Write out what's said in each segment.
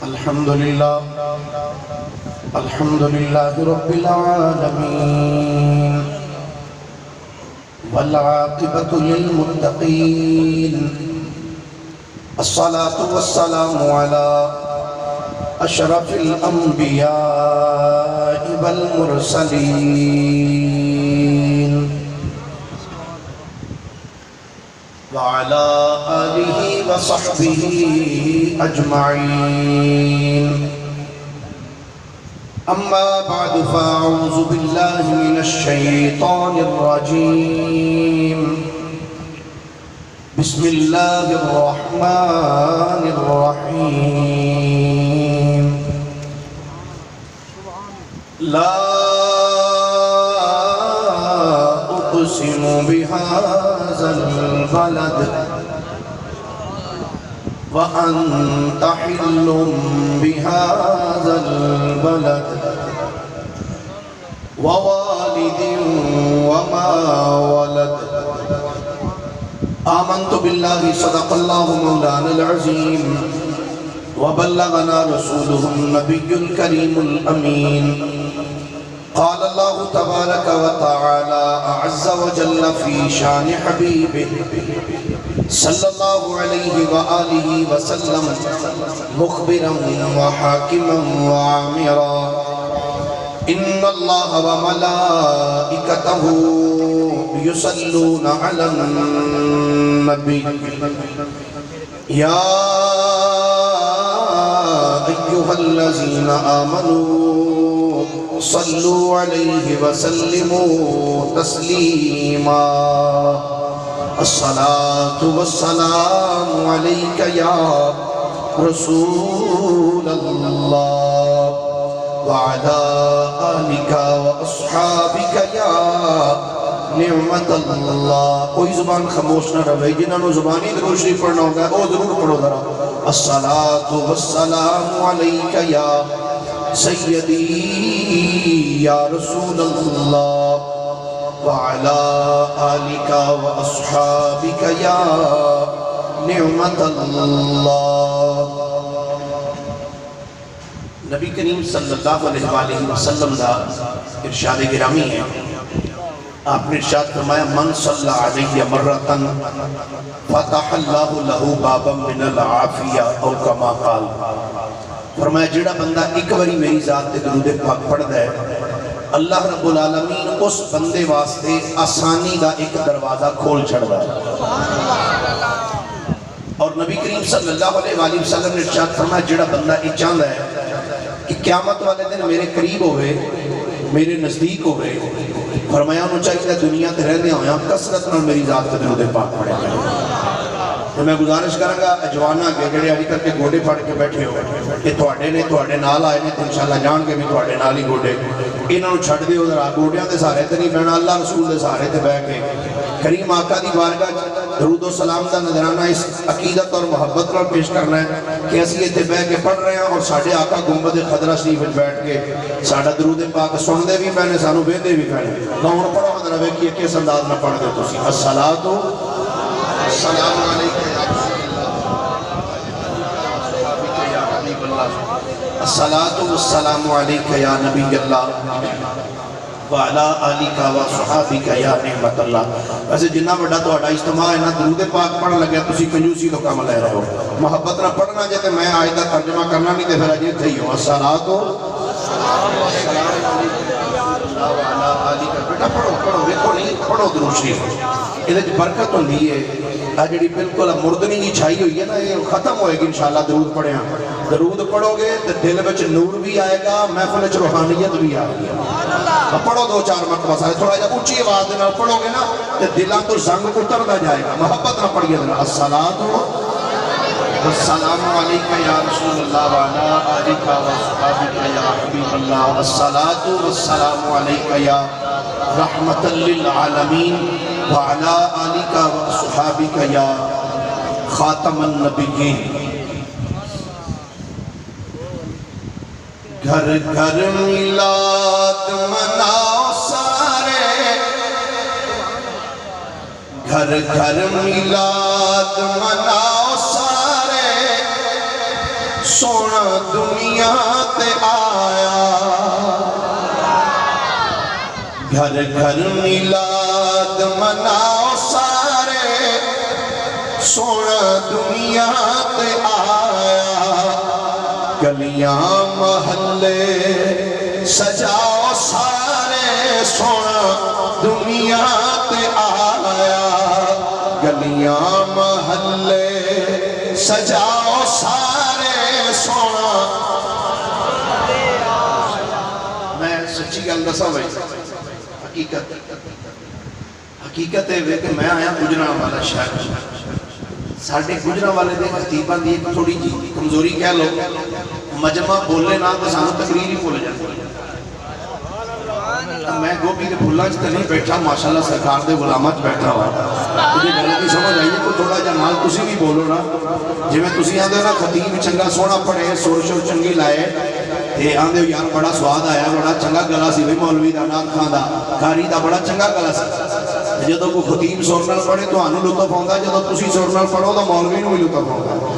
الحمدللہ رب العالمین والعاقبۃ للمتقین الصلاة والسلام علی اشرف الانبیاء والمرسلین وعلى آلہ وصحبہ اجمعین اما بعد فاعوذ باللہ من الشیطان الرجیم بسم اللہ الرحمن الرحیم لا اقسم بهذا البلد وأنت حل بهذا البلد ووالد وما ولد آمنت بالله صدق الله مولانا العظيم وبلغنا رسوله النبي الكريم الأمين قال الله تبارك وتعالى أعز وجل في شان حبيبه صلى الله عليه وآله وسلم مخبرا وحاكما وعامرا إن الله وملائكته يصلون على النبي يا أيها الذين آمنوا صلوا عليه وسلموا تسليما الصلاة والسلام عليك يا رسول الله وعلى آلك وأصحابك يا نعمت اللہ. کوئی زبان خاموش نہ رہے، جنہوں نے زبانی درود شریف پڑھنا ہوگا وہ ضرور پڑھو ذرا. الصلاة والسلام عليك يا سيدي يا رسول الله وعلى آلك وأصحابك يا نعمت اللہ. نبی کریم صلی اللہ علیہ وسلم دا ارشاد گرامی ہے. آپ نے ارشاد فرمایا من صلی علیہ مرتن فتح اللہ لہو بابا من العافیہ او کما قال. فرمایا جڑا بندہ ایک باری میری ذات تے درود پاک پڑھدا ہے اللہ رب العالمین اس بندے واسطے آسانی کا ایک دروازہ کھول چھڑدا ہے. اور نبی کریم صلی اللہ علیہ وسلم نے ارشاد فرمایا جڑا بندہ یہ چاہتا ہے کہ قیامت والے دن میرے قریب ہوئے، میرے نزدیک ہوئے، فرمایا انہوں چاہیے دنیا تے رہنے ہویا کثرت نال میری ذات تے درود پاک پڑھے. تو میں گزارش کروں گا اجوانا کے جڑے علی کر کے گوڑے پھڑ کے بیٹھے ہو کہ تواڈے نے تواڈے نال آئے نے انشاءاللہ جان کے بھی تواڈے نال ہی گوڑے انہاں نوں چھڈ دیو ذرا. گوڑیاں دے سہارے تے نہیں بہنا، اللہ رسول دے سہارے تے بیٹھ کے کریم آقا دی بارگاہ درود و سلام دا نذرانہ اس عقیدت اور محبت نال پیش کرنا ہے کہ اسی ایتھے بیٹھ کے پڑھ رہے ہیں اور ساڈے آقا گنبد خضرا شریف وچ بیٹھ کے ساڈا درود پاک سن دے بھی پے نے، سانوں ویندے بھی پے نے. ہن پڑھو ذرا ویکھیے کس انداز نال پڑھ دے تسی. الصلاۃ والسلام علیکم الصلاة والسلام علیکہ یا نبی اللہ وعلا آلکہ وصحابکہ یا نعمت اللہ. ویسے جنہ بڑا تو اڈا اجتماع ہے نا درود پاک پڑھ لگیا تسی کنجوسی تو کام لے رہے ہو. محبت نہ پڑھنا جاتے میں آج کا ترجمہ کرنا نہیں دے پھر اجی تھے ہی ہو. الصلاة والسلام علیکہ وعلا آلکہ. بیٹا پڑھو پڑھو دیکھو نہیں پڑھو درود شریف یہ برکت ہوندی ہے. جڑی بالکل مردنی جی چھائی ہوئی ہے نا یہ ختم ہوئے گی انشاءاللہ درود پڑھیں. درود پڑھو گے تو دل وچ نور بھی آئے گا، محفل وچ روحانیت بھی آئے گی. پڑھو دو چار مرتبہ سارے تھوڑا جا اونچی آواز دے نال پڑھو گے نا تو دلاں تو زنگ اتردا جائے گا. محبت نہ پڑھیے ذرا. الصلاۃ والسلام علیکہ یا رسول اللہ وعلا آلکہ وصحابکہ یا حبیب اللہ. الصلاۃ والسلام علیکہ یا رحمت للعالمین وعلا آلکہ وصحابکہ یا خاتم النبیین. گھر گھر میلاد مناؤ سارے، گھر گھر میلاد مناؤ سارے، دنیا تے آیا گھر گھر میلاد مناؤ سارے سونا دنیا تے آیا گلیاں محلے سجاؤ سارے سونا دنیا تے آیا گلیاں محلے سجاؤ سارے سونا میں سچی گل دساں بھائی حقیقت ہے کہ میں آیا گجراں والا شہر ساڑھے گجراں والے دے خطیباں دی ایک تھوڑی جی کمزوری کہہ لو مجمع بولے نہ تو سانو تقریر ہی بھول جاتی میں گوبھی کے پھلاں چ نہیں بیٹھا ماشاءاللہ سرکار دے غلاماں چ بیٹھا ہوا مجھے گل کی سمجھ آئیے تو تھوڑا جا نال تسی بھی بولو نا جی میں تسی آندے نا خطیب چنگا سونا پڑھے سور شور چنگی لائے تے آندے یار بڑا سواد آیا بڑا چنگا گلا سی مولوی دا نات خان دا قاری دا بڑا چنگا گلا سی جدوں کوئی خطیب سور نال پڑھے تانوں لطف آوندا جدوں تسی سور نال پڑھو تو مولوی نوں بھی لطف آوندا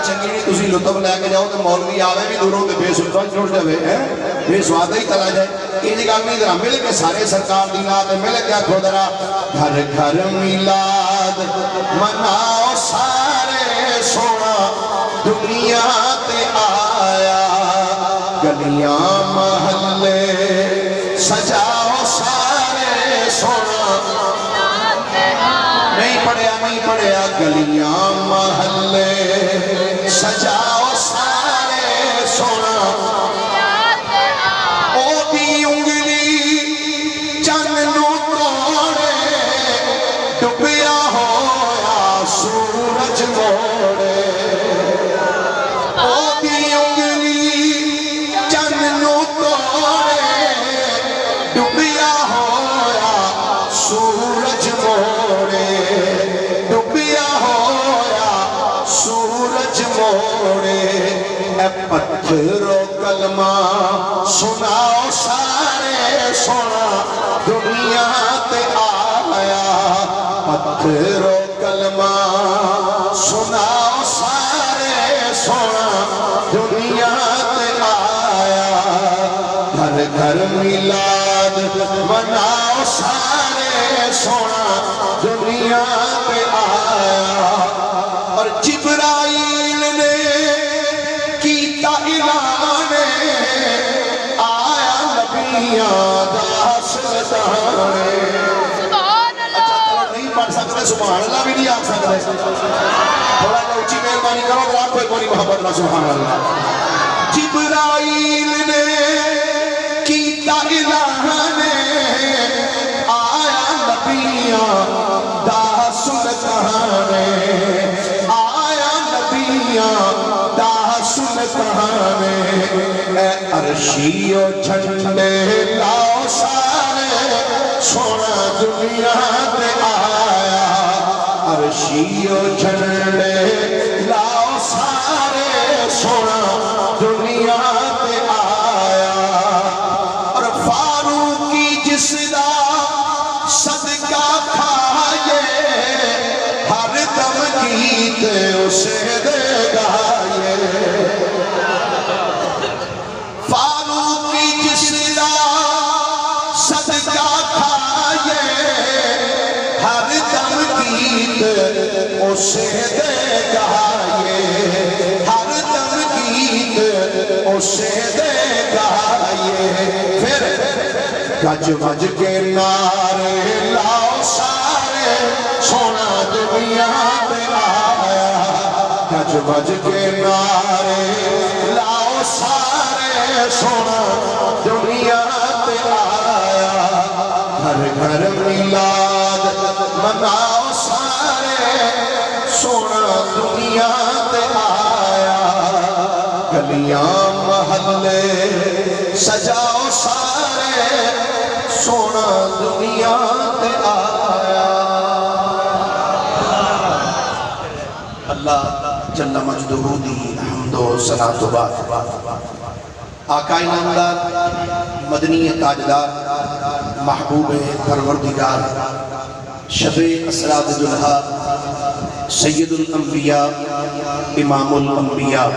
چنگی نہیں تسی لطف لے کے جاؤ تو مولوی آوے بھی دوروں تے بے سلطان چھوڑ جاوے بے سوادہ ہی چلا جائے یہ گل نہیں ذرا مل کے سارے سرکار دی نات مل کے آکھو ذرا گھر گھر میلاد مناؤ سارے سونا دنیا تے آیا گلیاں محلے سجاؤ سارے سونا نہیں پڑھیا گلیاں محلے سجاؤ سارے سونا او دی انگلی چن نو توڑے ڈبیا ہویا سورج موڑے او دی انگلی چن نو توڑے ڈبیا ہویا سورج موڑے ڈبیا ہویا سورج موڑے اے پتھرو کلمہ سناؤ سارے سونا دنیا تے آیا پتھرو کلمہ سناؤ سارے سونا دنیا تے آیا گھر گھر میلاد مناؤ سارے سونا دنیا تے آیا اور جبرائیل نے کیتا اعلان آیا نبیاں دا سلطان اچھا چلو نہیں پڑھ سکتے سبحان اللہ بھی نہیں آکھ سکتے تھوڑا جا اچھی مہربانی کرو اگر آپ کوئی محبت نہ سبحان اللہ جبرائیل نے کیتا اعلان آیا نبیاں دا سلطان آیا نبیاں دا سلطان اے عرشی و جھنڈے لاؤ سارے سونا دنیا تے آیا عرشی و جھنڈے لاؤ سارے سونا دنیا تے آیا اور فاروقی جس دا صدقہ کھائے ہر دم گیت اسے دے گائے فاروقی جس دا صدقہ کھائے ہر دم گیت اسے دے گائے ہر دم گیت اسے دے گائے پھر گج بج کے نعرے لاؤ سارے سونا دنیا تے آیا گج بج کے نعرے لاؤ سارے سونا دنیا تے آیا گھر گھر میلاد مناؤ سارے سونا دنیا تے آیا گلیاں محلے سجاؤ سارے سونا دنیا تے آیا اللہ جل مجدہ دی حمد و ثنا و بات آقا انعامدار مدنی تاجدار محبوب پروردگار شب اسرا دلہا سید الانبیاء، امام الانبیاء،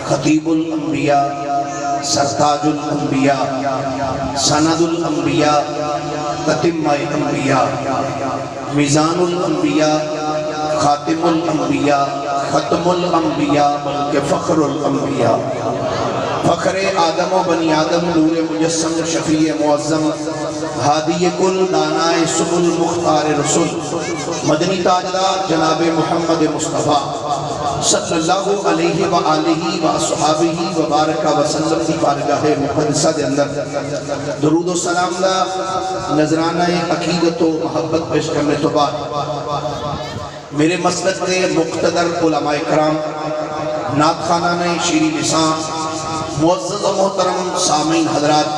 خطیب الانبیاء، سرتاج الانبیاء، سند الانبیاء، تتمہ انبیاء، میزان الانبیاء، خاتم الانبیاء، ختم الانبیاء، بلکہ فخر الانبیاء، فخر آدم و بنی آدم، نور مجسم، شفیع معظم، ہادی کل، دانائے سبل، مختار رسول، مدنی تاجدار جناب محمد مصطفیٰ صلی اللہ علیہ وآلہ وصحابہ وبارک وسلم کی بارگاہ مقدسہ دے اندر درود و سلام دا نذرانہ عقیدت و محبت پیش کرنے تو بعد میرے مسلک کے مقتدر علماء کرام، نعت خانان شیریں لسان، معزز و محترم سامعین حضرات،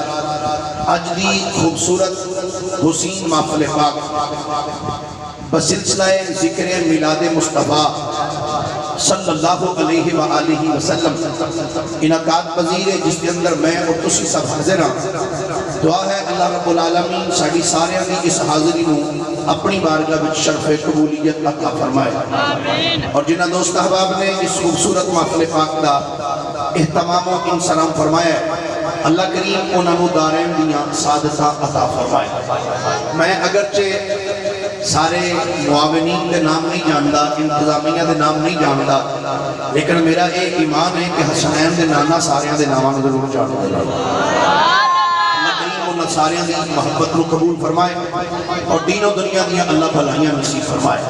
آج دی خوبصورت حسین محفل پاک بسلسلہ ذکر میلاد مصطفیٰ صلی اللہ علیہ وآلہ وسلم انعقاد پذیر ہے، جس کے اندر میں اور تسی سب حاضر ہیں۔ دعا ہے اللہ رب العالمین ساڑی سارے دی اس حاضری نو اپنی بارگاہ وچ شرف قبولیت عطا فرمائے، اور جنہ دوست احباب نے اس خوبصورت محفل پاک دا اہتمام و انسلام فرمایا ہے، اللہ کریم انہوں نے دارین دیاں سعادتہ عطا فرمائے۔ میں اگرچہ سارے معاونین دے نام نہیں جاندا، انتظامیہ دے نام نہیں جاندا، لیکن میرا ایک ایمان ہے کہ حسنین دے نانا ساریاں دے نامان ضرور جاندا۔ اللہ کریم انہوں ساریاں دی محبت کو قبول فرمائے اور دین و دنیا دیا اللہ بھلائیاں نصیب فرمائے۔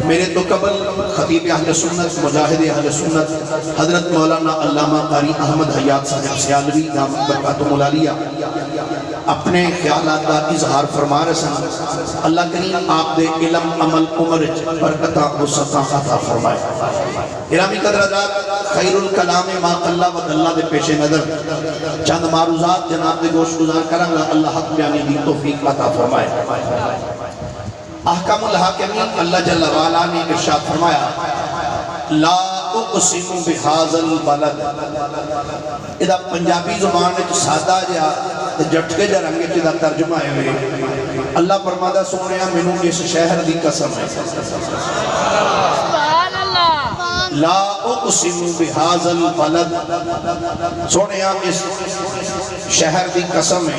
میرے تو قبل خطیب اہل سنت، مجاہد اہل سنت حضرت مولانا علامہ قاری احمد حیات صاحب سیالوی دامت برکاتہ ملالیہ اپنے خیالات دا اظہار فرما رسن۔ اللہ کریم آپ دے علم عمل عمر برکتہ وسطہ عطا فرمائے۔ گرامی قدر حضرات، خیر الکلام ما قل و دل دے پیش نظر چند معروضات جناب دے گوش گزار کرنگا، اللہ حق بیانی دی توفیق عطا فرمائے۔ احکام الحاکمین اللہ جل وعلا نے ارشاد فرمایا، لا اقسم بہذا البلد۔ ادھا پنجابی زبان نے سادہ جا جٹکے جا رنگے چیدہ ترجمہ ہے ہوئے، اللہ فرمادا سونیا منو اس شہر دی قسم ہے، لا اقسم بہذا البلد، سونیا اس شہر دی قسم ہے۔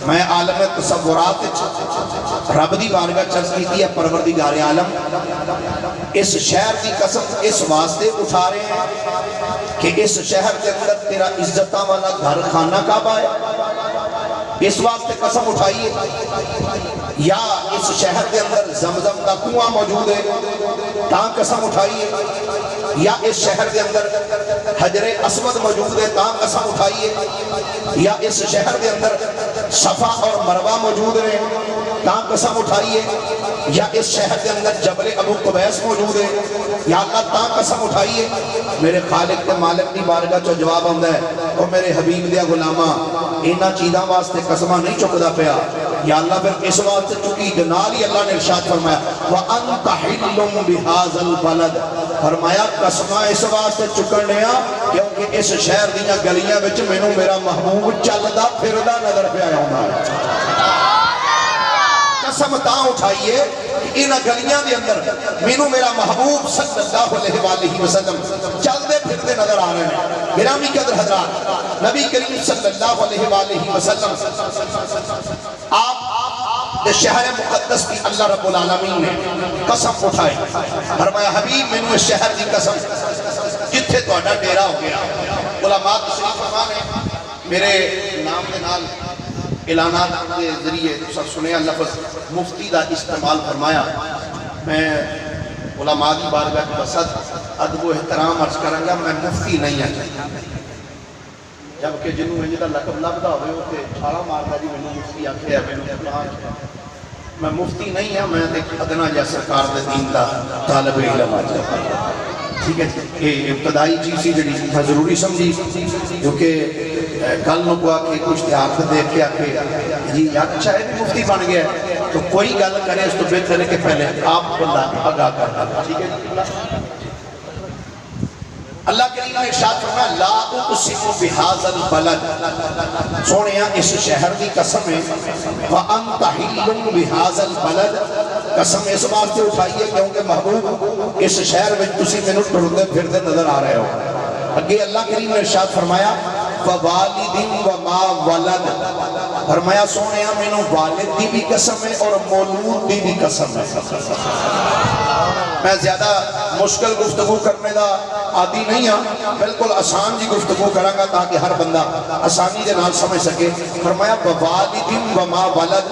میں عالم تصورات رب دی بارگاہ چرز کی ہے، پروردگار عالم اس شہر دی قسم اس واسطے اٹھا رہے ہیں کہ اس شہر کے اندر تیرا عزتہ والا گھر خانہ کعبہ ہے، اس واسطے قسم اٹھائیے، یا اس شہر کے اندر زمزم کا کنواں موجود ہے تاں قسم اٹھائیے، یا اس شہر کے اندر حجر اسود موجود ہے تاں قسم اٹھائیے، یا اس شہر کے اندر صفا اور مروہ موجود ہے تاں قسم اٹھائیے، یا اس شہر کے اندر جبل ابو قبیس موجود ہے، یا اللہ تاں قسم اٹھائیے۔ میرے خالق کے مالک دی بارگاہ چو جواب آمدہ ہے، اور میرے حبیب دیا غلامہ اینا چیزاں واسطے قسمہ نہیں چکدہ پیا، یا اللہ پھر اس واسطے چکی جنالی اللہ نے ارشاد فرمایا وَأَنْتَ حِلٌّ بِهَذَا الْبَلَدِ، فرمایا قسمہ اس واسطے چکڑنیا کیونکہ اس شہر دیاں گلیاں بچ مینوں میرا محبوب چلدہ پھردہ نظر پہ آیا ہونا۔ قسم تاں اٹھائیے کہ انہ گلیاں دے اندر مینوں میرا محبوب صلی اللہ علیہ وآلہ وسلم چلدے پھردے نظر آ رہے ہیں۔ گرامی قدر حضرات، نبی کریم صلی اللہ علیہ وآلہ وسلم آپ شہر مقدس کی اللہ رب العالمین نے قسم اٹھائی، فرمایا حبیب مینوں اس شہر دی قسم جتھے تو اڈا ڈیرا ہو گیا۔ علماء تشریف فرما نے میرے نام دے نال اعلانات کے ذریعے سب سنیا لفظ مفتی دا استعمال فرمایا۔ میں علماء دی بارگاہ کی بسط ادب و احترام عرض کرنگا، میں مفتی نہیں ہے، جبکہ جنہوں میں جدہ لقب لبدہ ہوئے ہوتے چھاڑا مارتا جی میں مفتی آکھے ہے، میں مفتی نہیں ہے، میں ایک ادنا جا سرکار دے دین دا طالب علم آجا۔ ٹھیک ہے، یہ ابتدائی چیزی جڑی ضروری سمجھی، کیونکہ کل نو کو آکے کچھ تیار دیکھ کے آکے جی اچھا ہے بھی مفتی بن گیا ہے تو کوئی گل کرے اس تو بہتر ہے کہ پہلے آپ بندہ آگاہ کرنا۔ ٹھیک ہے، اللہ کریم نے ارشاد فرمایا لا اقسم بہذا البلد، سونیا اس شہر دی قسم ہے، وانت حل بہذا البلد، قسم اس واسطے اٹھائیے کیونکہ محبوب اس شہر میں تسی مینوں ٹردے پھردے نظر آ رہے ہو۔ اگے اللہ کریم نے ارشاد فرمایا ووالد وما ولد، فرمایا سونیا مینوں والد دی بھی قسم ہے اور مولود دی بھی قسم ہے۔ میں زیادہ مشکل گفتگو کرنے دا عادی نہیں ہاں، بالکل آسان جی گفتگو کراں گا تاکہ ہر بندہ آسانی دے نال سمجھ سکے۔ فرمایا ووالد وما ولد،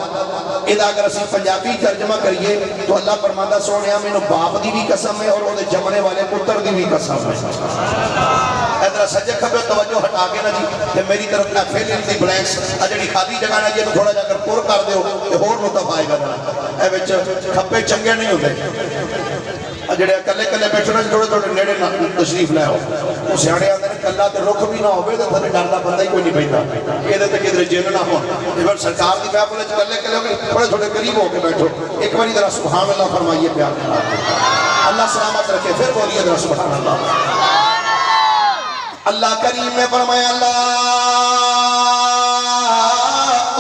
ادا اگر اسی پنجابی ترجمہ کریے تو اللہ فرماتا سونیا مینوں باپ دی بھی قسم ہے اور وہ دے جمنے والے پتر دی بھی قسم ہے۔ ادھر سجے کھبے توجہ ہٹا کے نا جی تے میری طرف نہ فیل ان دی بلینکس جڑی خالی جگہ نا جی تھوڑا جا کر پور کر دیو تے ہور لطف آئے گا اے وچ کھپے چنگے نہیں ہوندے، جڑے کلے کلے بیٹھنا تھوڑے تھوڑے نیڑے تشریف لے آؤ۔ وہ سیاڑے آندے نے کلا تے رخ بھی نہ ہوے تے تھلے ڈردا بندہ ہی کوئی نہیں بیندا، ایدے تے کدھر جن نہ ہون۔ ایویں سرکار دی محفل وچ کلے کلے ہو کے تھوڑے تھوڑے قریب ہو کے بیٹھو، ایک باری ذرا سبحان اللہ فرمائیے پیار کے ساتھ، اللہ سلامت رکھے، پھر بولیے ذرا سبحان اللہ۔ اللہ کریم نے فرمایا لا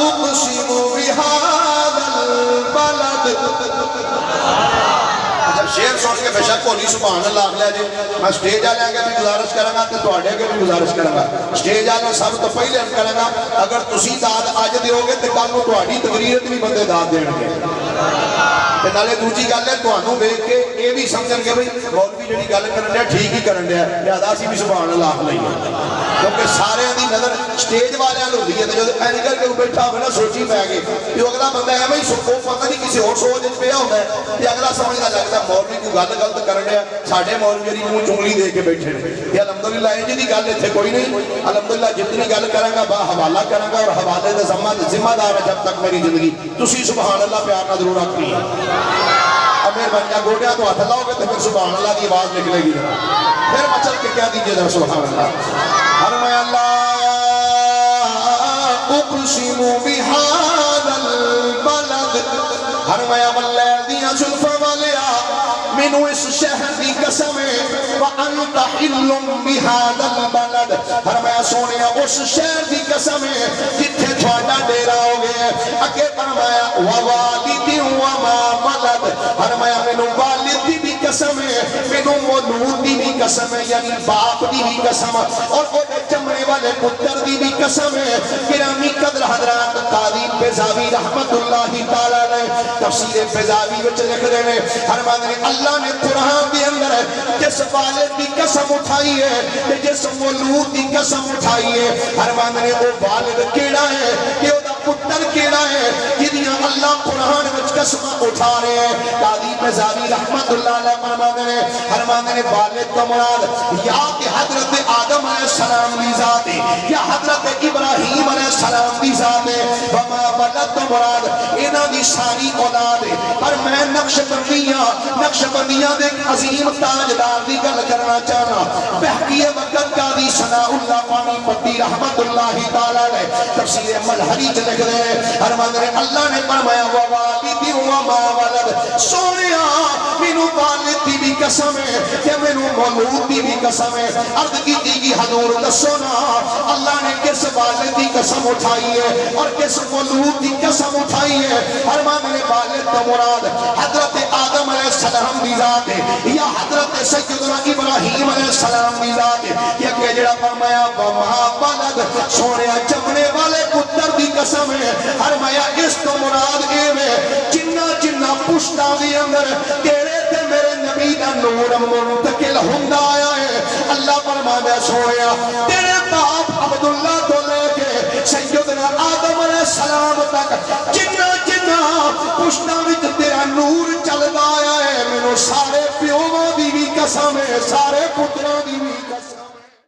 اقسم بہذا البلد، شیر سن کے بے شک ہولی سبحان اللہ لیا جی۔ میں سٹیج آلے آگے بھی گزارش کروں گا تے تواڈے اگے بھی گزارش کروں گا، سٹیج آلے سب تو پہلے کروں گا اگر تسی داد اج دیو گے تے کل نوں تواڈی تقریر تے بھی بندے داد دین گے، تے نالے دوجی گل ہے تانوں ویکھ کے اے بھی سمجھن گے بھئی مولوی جڑی گل کرن دیا ٹھیک ہی کرن دیا، لہذا اسی بھی سبحان اللہ لائیے، کیونکہ سارے دی نظر سٹیج والیاں نوں ہوندی ہے تے جدوں این کر کے بیٹھا ہوے نا سوچی پے گئے جو اگلا بندہ ایویں ہی سکو پتہ نہیں کسی اور سوچ وچ پیا ہوندا ہے تے اگلا سمجھدا لگدا مولوی کو گل غلط کرن دیا، ساڈے مولوی جی منہ چنگلی دے کے بیٹھے نے، یہ الحمدللہ انج دی گل ایتھے کوئی نہیں، الحمدللہ جتنی گل کراں گا با حوالہ کراں گا اور حوالے دے ذمہ دار ہے جب تک میری زندگی، تسی سبحان اللہ پیار نال ضرور آکھنی ہے۔ اب میرے بچہ گوڑیا تو ہاتھ لاؤ گے تو پھر سبحان اللہ کی آواز نکلے گی، پھر مچل کے کیا دیجئے ذرا سبحان اللہ۔ فرمایا اللہ اقسم بہذا البلد، فرمایا واللیل زلفا والیا مینوں اس شہر دی قسم ہے وانت حل بہذا البلد، فرمایا سونیا اس شہر دی قسم ہے جتھے تھوڑا ڈیرا ہو گیا، اگے فرمایا ووالد وما ولد، فرمایا مینوں والد دی بھی قسم ہے مینوں مولود دی بھی قسم ہے یعنی باپ دی بھی قسم اور او دے جمنے والے پتر دی بھی قسم ہے۔ گرامی قدر حضرات قاضی بیضاوی رحمت اللہ تعالی نے تفسیر بیضاوی وچ لکھ دے نے فرماتے ہیں اللہ نے قرآن کے اندر جس والد کی قسم اٹھائی ہے تے جس مولود کی قسم اٹھائی ہے، فرماتے ہیں وہ والد کیڑا ہے کہ او دا پتر کیڑا ہے جدیاں اللہ قرآن وچ قسم اٹھا رہے ہیں۔ قاضی بیضاوی رحمت اللہ علیہ فرماتے ہیں والد کا مراد یا کہ حضرت آدم علیہ السلام دی ذات ہے یا حضرت ابراہیم علیہ السلام دی ذات ہے، وما ولد کا مراد انہاں دی ساری اولاد ہے۔ پر میں نقش بندیاں دے عظیم تاجدار دی گل کرنا چاہنا، بہکی وقت قاضی ثناء اللہ پانی پتی رحمت اللہ تعالی نے تفسیر ملحری چ لکھ دے فرماتے ہیں اللہ نے فرمایا ووالد وما ولد، سونیا مینوں والد دی بھی قسم ہے کہ مینوں مولود دی بھی قسم ہے۔ عرض کی گئی حضور دسو نا اللہ نے کس والد دی قسم اٹھائی ہے اور کس مولود دی قسم اٹھائی ہے؟ فرماتے ہیں والد کا مراد حضرت آدم علیہ السلام دی ذات ہے یا حضرت سیدنا ابراہیم علیہ السلام دی ذات ہے، یا کہ جڑا فرمایا وما ولد سونیا جمنے والے پتر دی قسم ہے، فرمایا اس تو مراد اے ہے جنہ جنہ پشتاں دی اندر تیرے تے میرے نبی دا نور منتقل ہوندا آیا ہے۔ اللہ فرماتا سونیا تیرے باپ عبداللہ تو لے کے سیدنا آدم علیہ السلام تک جنہ جنہ پشتاں وچ تیرا نور چلدا آیا ہے، مینوں سارے پیوواں دی بھی قسم ہے، سارے پتراں دی بھی قسم